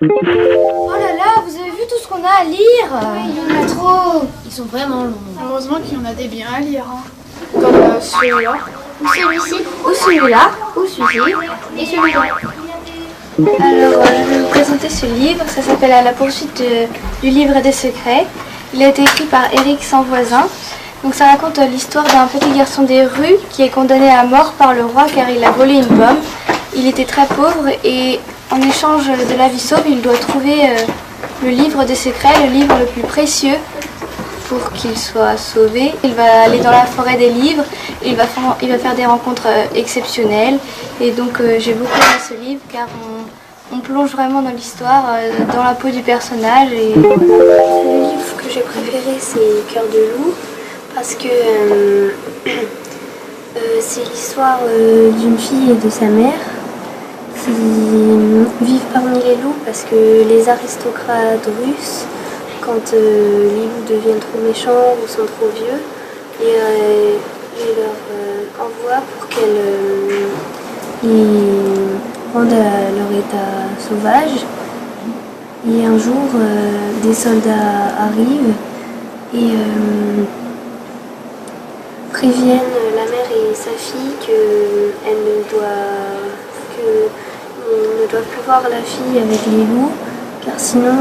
Oh là là, vous avez vu tout ce qu'on a à lire? Oui, il y en a trop. Ils sont vraiment longs. Heureusement qu'il y en a des biens à lire. Comme celui-là. Ou celui-ci, ou celui-là, ou celui-ci, et celui-là. Alors, je vais vous présenter ce livre. Ça s'appelle À la poursuite du livre des secrets. Il a été écrit par Éric Sanvoisin. Donc, ça raconte l'histoire d'un petit garçon des rues qui est condamné à mort par le roi car il a volé une pomme. Il était très pauvre et en échange de la vie sauve, il doit trouver le livre des secrets, le livre le plus précieux pour qu'il soit sauvé. Il va aller dans la forêt des livres, il va faire des rencontres exceptionnelles. Et donc j'ai beaucoup aimé ce livre car on plonge vraiment dans l'histoire, dans la peau du personnage. Et le livre que j'ai préféré, c'est Cœur de loup, parce que c'est l'histoire d'une fille et de sa mère qui vivent parmi les loups, parce que les aristocrates russes, quand les loups deviennent trop méchants ou sont trop vieux, ils leur envoient pour qu'elles rendent à leur état sauvage. Et un jour, des soldats arrivent et préviennent la mère et sa fille qu'ils ne doivent plus voir la fille avec les loups, car sinon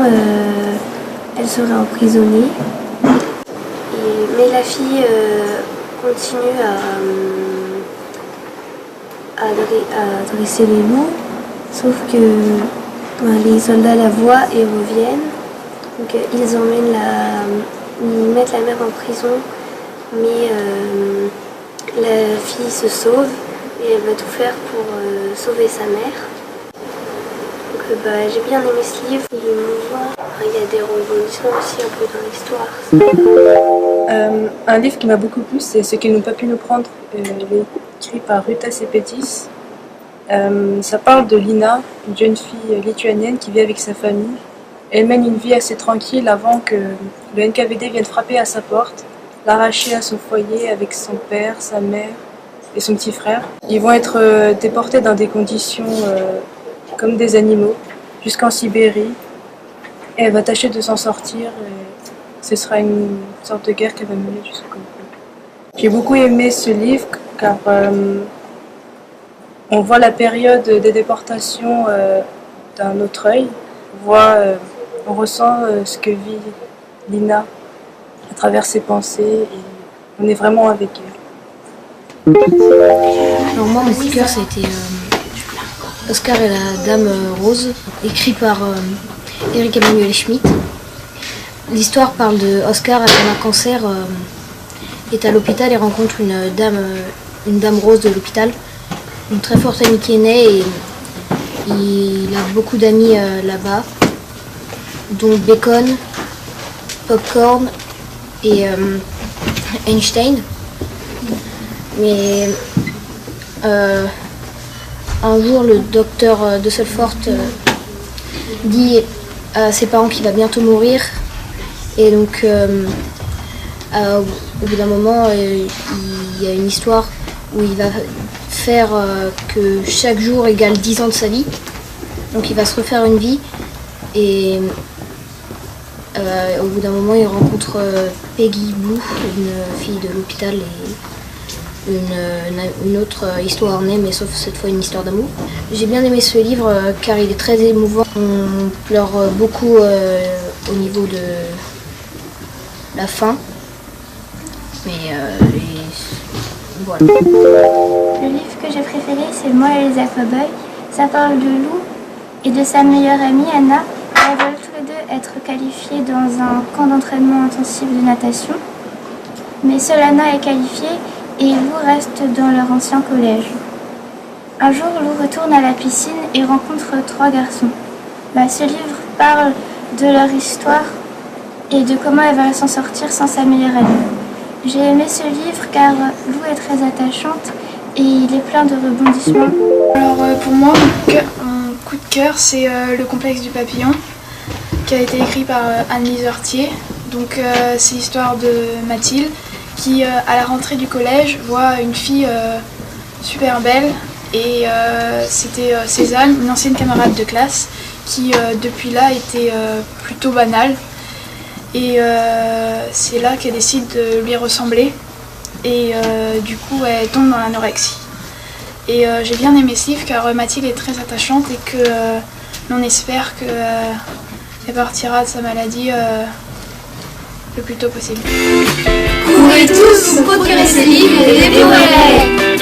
elle serait emprisonnée. Mais la fille continue à dresser les loups, sauf que les soldats la voient et reviennent. Donc ils mettent la mère en prison, mais la fille se sauve et elle va tout faire pour sauver sa mère. Donc j'ai bien aimé ce livre, il est émouvant. Il y a des rebondissements aussi un peu dans l'histoire. Un livre qui m'a beaucoup plu, c'est Ce qu'ils n'ont pas pu nous prendre. Il est écrit par Ruta Sepetys. Ça parle de Lina, une jeune fille lituanienne qui vit avec sa famille. Elle mène une vie assez tranquille avant que le NKVD vienne frapper à sa porte, l'arracher à son foyer avec son père, sa mère et son petit frère. Ils vont être déportés dans des conditions comme des animaux jusqu'en Sibérie. Et elle va tâcher de s'en sortir. Et ce sera une sorte de guerre qu'elle va mener jusqu'au bout. J'ai beaucoup aimé ce livre car on voit la période des déportations d'un autre œil. On ressent ce que vit Lina à travers ses pensées et on est vraiment avec elle. Alors moi, mon coup de cœur, ça a été Oscar et la Dame Rose, écrit par Eric Emmanuel Schmitt. L'histoire parle de Oscar atteint d'un cancer, est à l'hôpital et rencontre une dame rose de l'hôpital. Une très forte amitié naît et il a beaucoup d'amis là-bas, dont Bacon, Popcorn et Einstein. Mais un jour, le docteur de Sulfort dit à ses parents qu'il va bientôt mourir. Et donc, au bout d'un moment, il y a une histoire où il va faire que chaque jour égale 10 ans de sa vie. Donc il va se refaire une vie. Et au bout d'un moment, il rencontre Peggy Blue, une fille de l'hôpital, et une autre histoire naît, mais sauf cette fois une histoire d'amour. J'ai bien aimé ce livre car il est très émouvant. On pleure beaucoup au niveau de la fin. Mais voilà. Le livre que j'ai préféré, c'est Moi et les Aquaboys. Ça parle de Lou et de sa meilleure amie Anna. Elles veulent tous les deux être qualifiées dans un camp d'entraînement intensif de natation. Mais seule Anna est qualifiée et Lou reste dans leur ancien collège. Un jour, Lou retourne à la piscine et rencontre 3 garçons. Ce livre parle de leur histoire et de comment elle va s'en sortir sans sa meilleure amie. J'ai aimé ce livre car Lou est très attachante et il est plein de rebondissements. Alors pour moi, mon coup de cœur, c'est Le complexe du papillon, qui a été écrit par Anne-Lise Heurtier. Donc c'est l'histoire de Mathilde qui, à la rentrée du collège, voit une fille super belle. Et c'était Cézanne, une ancienne camarade de classe, qui depuis là était plutôt banal. Et c'est là qu'elle décide de lui ressembler. Et du coup, elle tombe dans l'anorexie. Et j'ai bien aimé ce livre car Mathilde est très attachante et que l'on espère qu'elle partira de sa maladie le plus tôt possible. Courez tous vous procurer ces livres et découvrez-les.